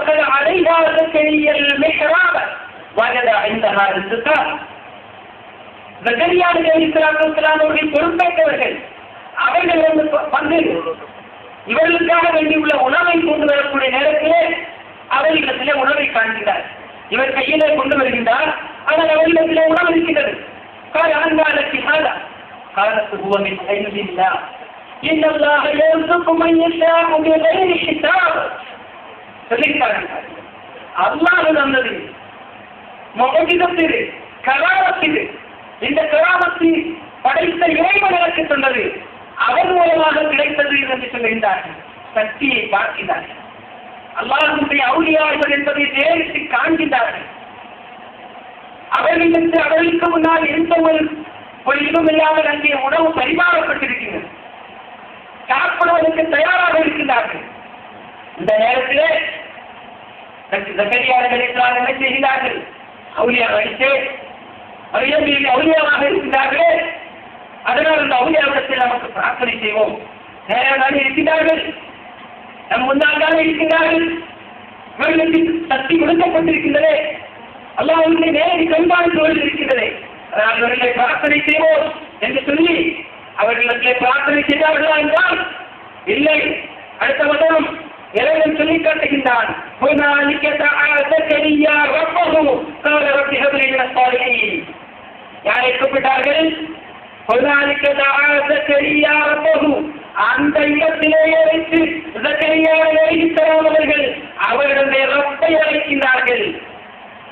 دخل عليها زكريا المحراب وجد عندها رزقا. ஜக்கரியா அலைஹிஸ்ஸலாத்து வஸ்ஸலாம் அவர்கள் பொறுப்பேற்றவர்கள். அவர்கள் வந்து இவர்களுக்காக வேண்டியுள்ள உணவை கொண்டு வரக்கூடிய நேரத்திலே அவர்களிடத்திலே உணவை காண்கிறார். இவர் கையிலே கொண்டு வருகின்றார். ஆனால் அவர்களிடத்திலே உணவு இருக்கிறது. قال أنى لك هذا؟ قالت هو من عند الله إن الله يرزق من يشاء بغير حساب. சொல்லிட்டார்கள். அல்லாஹ் தந்தது முஅஜிஸத்து கராமத்து. இந்த கராமத்து படைத்த இறைவன் எனக்கு சொன்னது, அவர் மூலமாக கிடைத்தது என்று சொல்லுகின்றார்கள். சக்தியை பார்க்கிறார்கள். அல்லாஹ்வுடைய அவுலியாக்கள் என்பதை நேரிட்டு காண்கின்றார்கள். அவர்களுக்கு முன்னால் எந்த ஒரு இதுவும் இல்லாமல் அங்கே உணவு பரிமாறப்பட்டிருக்கின்றது. சாப்பிடுவதற்கு தயாராக இருக்கின்றார்கள். இந்த நேரத்திலே ஜக்கரியா அலைஹிஸ்ஸலாம் என்ன செய்கிறார்கள்? அவுலியா வைத்து அவுலியாவாக இருக்கின்றார்களே, அதனால் அந்த அவுலியாவிடத்தில் நமக்கு பிரார்த்தனை செய்வோம். நேராக இருக்கின்றார்கள், நம் முன்னால் தான் இருக்கின்றார்கள். இவர்களுக்கு சக்தி கொடுக்கப்பட்டிருக்கின்றதே, அல்லாஹ்வுடைய நேரடி கண்காணிப்புகள் இருக்கின்றதே, அதனால் இவர்களை பிரார்த்தனை செய்வோம் என்று சொல்லி அவர்களிடத்திலே பிரார்த்தனை செய்தார்களா என்றால் இல்லை. அடுத்த வசனம் இறைவன் சொல்லி காட்டுகின்றான். யாரை கூப்பிட்டார்கள்? அந்த இடத்திலேயே வைத்து ஜக்கரியா அலைஹிஸ்ஸலாம் அவர்கள் அவர்களுடைய ரப்பை அழைக்கின்றார்கள்.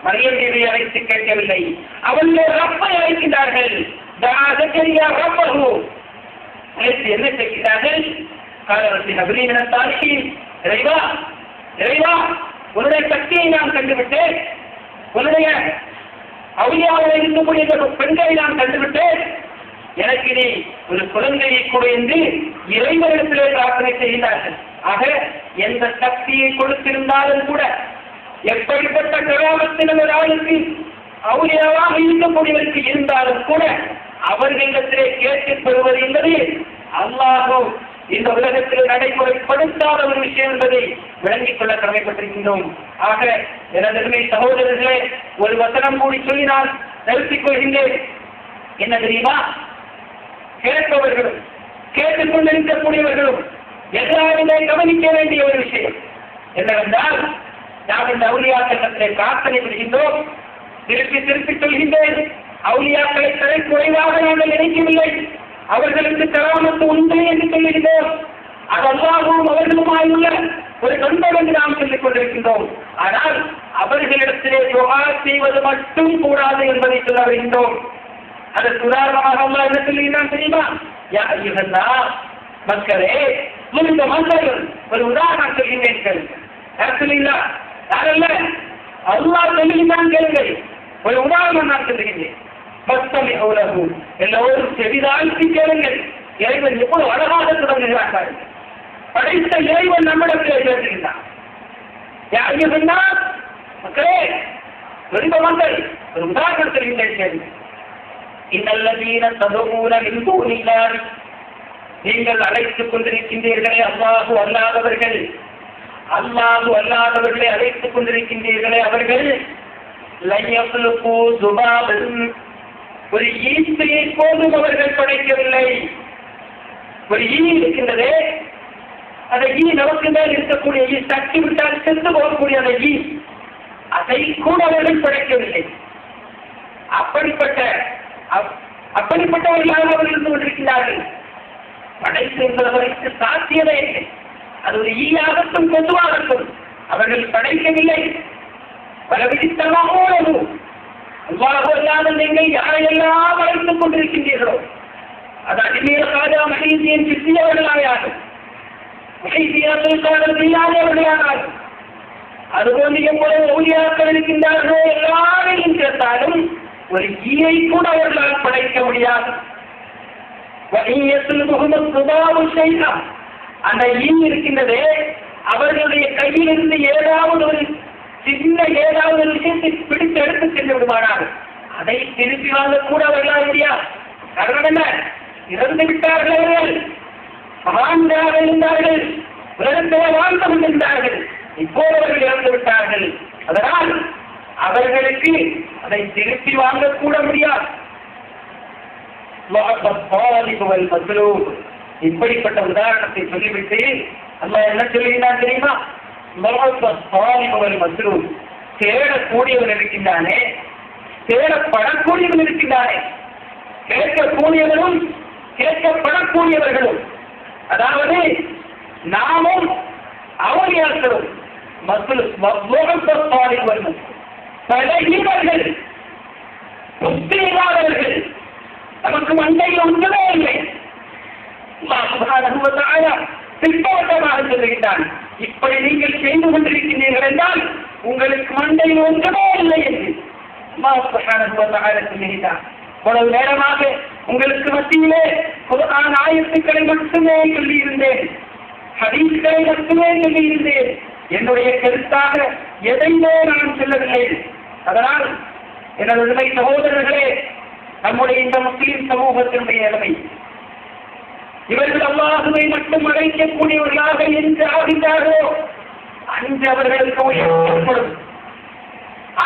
மரியம் தேவியை அழைத்து கேட்கவில்லை, அவளுடைய ரப்பை அழைக்கின்றார்கள். ஜக்கரியா ரப்பஹு அழைத்து என்ன செய்கிறார்கள்? இறைவா, இறைவா, உன்னுடைய சக்தியை நான் கண்டுவிட்டேன், உன்னுடைய அவுலியாவில் இருக்கக்கூடிய பெண்களை நான் கண்டுவிட்டேன், எனக்கு நீ ஒரு குழந்தையை கூட என்று இறைவனிடத்திலே பிரார்த்தனை செய்கிறார்கள். ஆக எந்த சக்தியை கொடுத்திருந்தாலும் கூட, எப்படிப்பட்ட கிராமத்தின் ஒரு ஆளுக்கு அவுலியாவாக இருக்கக்கூடியவருக்கு இருந்தாலும் கூட அவர்களிடத்திலே கேட்டுப் பெறுவது என்பது அல்லாஹ் இந்த உலகத்தில் நடைமுறைப்படுத்தாத ஒரு விஷயம் என்பதை விளங்கிக் கொள்ள கடமைப்பட்டிருக்கின்றோம். ஆக எனது சகோதரர்களே, ஒரு வசனம் கூடி சொல்லி நான் நிறுத்திக் கொள்கின்றேன். என்ன தெரியுமா? கேட்பவர்களும் கேட்டுக் கொண்டிருக்கக்கூடியவர்களும் எதிராக கவனிக்க வேண்டிய ஒரு விஷயம் என்னவென்றால், நாம் இந்த அவுலியாக்களிடத்திலே பிரார்த்தனை புரிகின்றோம். திருப்பி திருப்பி சொல்கின்றேன், அவுலியாக்களை தலை குறைவாக நாங்கள் நினைக்கவில்லை. அவர்களுக்கு கராமத்து உண்டு என்று சொல்லுகின்றோம். அது அல்லாஹ்வும் அவர்களுமாயுள்ள ஒரு நண்பர் என்று நாம் சொல்லிக் கொண்டிருக்கின்றோம். ஆனால் அவர்களிடத்திலே துஆ செய்வது மட்டும் கூடாது என்பதை சொல்ல வருகின்றோம். அதற்கு உதாரணமாக அல்லாஹ் என்ன சொல்லுகிறான் தெரியுமா? யா அய்யுஹன்னாஸ், மக்களே, இந்த மக்கள் ஒரு உதாரணம் சொல்கின்றேன். யார் சொல்லுங்களா? யாரல்ல, அல்லாஹ் சொல்லுகிறான் கேளுங்கள். ஒரு உதாரணம் நான் சொல்லுகின்றேன். எல்லோரும் செவிதாழ்த்தி கேளுங்கள். இறைவன் எவ்வளவு அழகாக தொடங்குகிறார்கள். படைத்த இறைவன் நம்மிடத்தில் பேசுகின்றான். மக்களே, ரொம்ப மக்கள் ஒரு உதாரணம் சொல்கின்றேன். நீங்கள் அழைத்துக் கொண்டிருக்கின்றீர்களே அல்லாஹு அல்லாதவர்கள், அல்லாஹு அல்லாதவர்களை அழைத்துக் கொண்டிருக்கின்றீர்களே அவர்கள் ஒரு ஈஸ்தியை போதும் அவர்கள் படைக்கவில்லை. ஒரு ஈ இருக்கின்றதே, அந்த ஈ நமக்கு மேல் இருக்கக்கூடிய ஈ, தட்டி விட்டால் சென்று போகக்கூடிய அந்த ஈ, அதை கூட அவர்கள் படைக்கவில்லை. அப்படிப்பட்டவர்களாக அவர்கள் இருந்து கொண்டிருக்கிறார்கள். படைப்பு என்பதற்கு சாத்தியமே இல்லை. அது ஒரு ஈயாகட்டும் பொதுவாகட்டும் அவர்கள் படைக்கவில்லை. பல விதித்தமாகவும் அல்லாஹ் நீங்கள் யாரையெல்லாம் அழைத்துக் கொண்டிருக்கின்றீர்களோ, அது அடிமைய காஜா மஹீதியின் சித்தியவர்களாயாகும், மஹீதியானவர்களாகும், அதுபோன்று எவ்வளவு ஊழியாக்கள் இருக்கின்றார்களோ எல்லாரையும் சேர்த்தாலும் ஒரு ஈயை கூட அவர்களால் படைக்க முடியாது. அந்த ஈ இருக்கின்றதே, அவர்களுடைய கையிலிருந்து ஏதாவது ஒரு சின்ன ஏதாவது ஒரு விஷயத்தை பிடித்து எடுத்து சென்று விடுவார்கள். அதை திருப்பி வாங்க கூட அவர்களால் முடியாது. காரணம் என்ன? இறந்து விட்டார்கள். அவர்கள் மகான்களாக இருந்தார்கள், உலகத்திலே வாழ்ந்து கொண்டிருந்தார்கள். இப்போது அவர்கள் இறந்து விட்டார்கள். அவர்களுக்கு அதை திருப்பி வாங்கக்கூட முடியாது. இப்படிப்பட்ட உதாரணத்தை சொல்லிவிட்டு அல்லாஹ் என்ன சொல்லுகிறான் தெரியுமா? தேடக்கூடியவன் இருக்கின்றானே, தேடப்படக்கூடியவன் இருக்கின்றானே, கேட்கக்கூடியவர்களும் கேட்கப்படக்கூடியவர்களும், அதாவது நாமும் அவரியாக்களும் பலகீனர்கள், புத்தி இல்லாதவர்கள், நமக்கு மண்டையில் ஒன்றுமே இல்லை. திட்டவட்டமாக சொல்லுகின்றான், இப்படி நீங்கள் செய்து கொண்டிருக்கிறீர்கள் என்றால் உங்களுக்கு மண்டையில் ஒன்றுமே இல்லை என்று சொல்லுகின்றான். இவ்வளவு நேரமாக உங்களுக்கு மத்தியிலே குர்ஆன் ஆயத்துக்களை மட்டுமே சொல்லியிருந்தேன், ஹதீஸ்களை மட்டுமே சொல்லியிருந்தேன். என்னுடைய கருத்தாக எதையுமே நான் சொல்லவில்லை. அதனால் எனது நிலை சகோதரர்களே, நம்முடைய இந்த முஸ்லிம் சமூகத்தினுடைய நிலைமை, இவர்கள் அல்லாஹுவை மட்டும் அழைக்கக்கூடியவர்களாக என்று ஆகின்றார்களோ அன்று அவர்களுக்கு உயர்வு ஏற்படும்,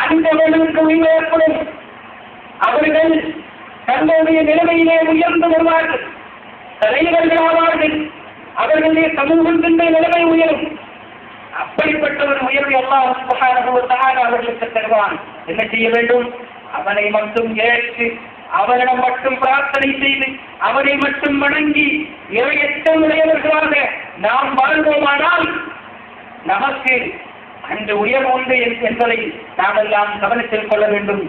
அன்றவர்களுக்கு உயர்வு ஏற்படும். அவர்கள் தங்களுடைய நிலைமையிலே உயர்ந்து வருவார்கள், தலைவர்கள் ஆவார்கள், அவர்களுடைய சமூகத்தினுடைய நிலைமை உயரும். அப்படிப்பட்ட ஒரு உயர்வை அல்லாஹ் சுப்ஹானஹு வ தஆலா அவர்களுக்கு தருவான். என்ன செய்ய வேண்டும்? அவனை மட்டும் ஏற்று, அவரிடம் மட்டும் பிரார்த்தனை செய்து, அவரை மட்டும் வணங்கி இறையற்றம் உடையவர்களாக நாம் வாழ்வோமானால் நமக்கு அந்த உயர்வு உண்டு என்பதை நாம் எல்லாம் கவனத்தில் கொள்ள வேண்டும்.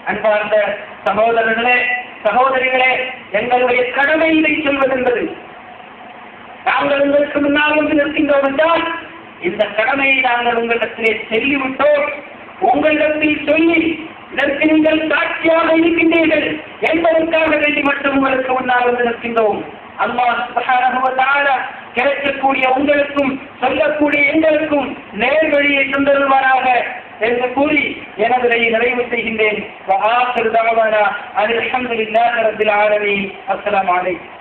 அன்பார்ந்த சகோதரர்களே, சகோதரிகளே, எங்களுடைய கடமை இதை சொல்வதென்பது. நாங்கள் உங்களுக்கு முன்னால் வந்து நிற்கின்றோம் என்றால் இந்த கடமையை நாங்கள் உங்களிடத்திலே சொல்லிவிட்டோம், உங்களிடத்தில் சொல்லி இதற்கு நீங்கள் சாட்சியாக இருக்கின்றீர்கள் என்பதற்காக வேண்டி மட்டும் உங்களுக்கு முன்னால் வந்து நிற்கின்றோம். அல்லாஹ் சுப்ஹானஹு வ தஆலா கிடைக்கக்கூடிய உங்களுக்கும் சொல்லக்கூடிய எங்களுக்கும் நேர்வழியை தந்தருள்வாராக என்று கூறி எனது நிறைவு செய்கின்றேன். வஆகிரு தஅவானா அல்ஹம்துலில்லாஹி ரப்பில் ஆலமீன். அஸ்ஸலாமு அலைக்கும்.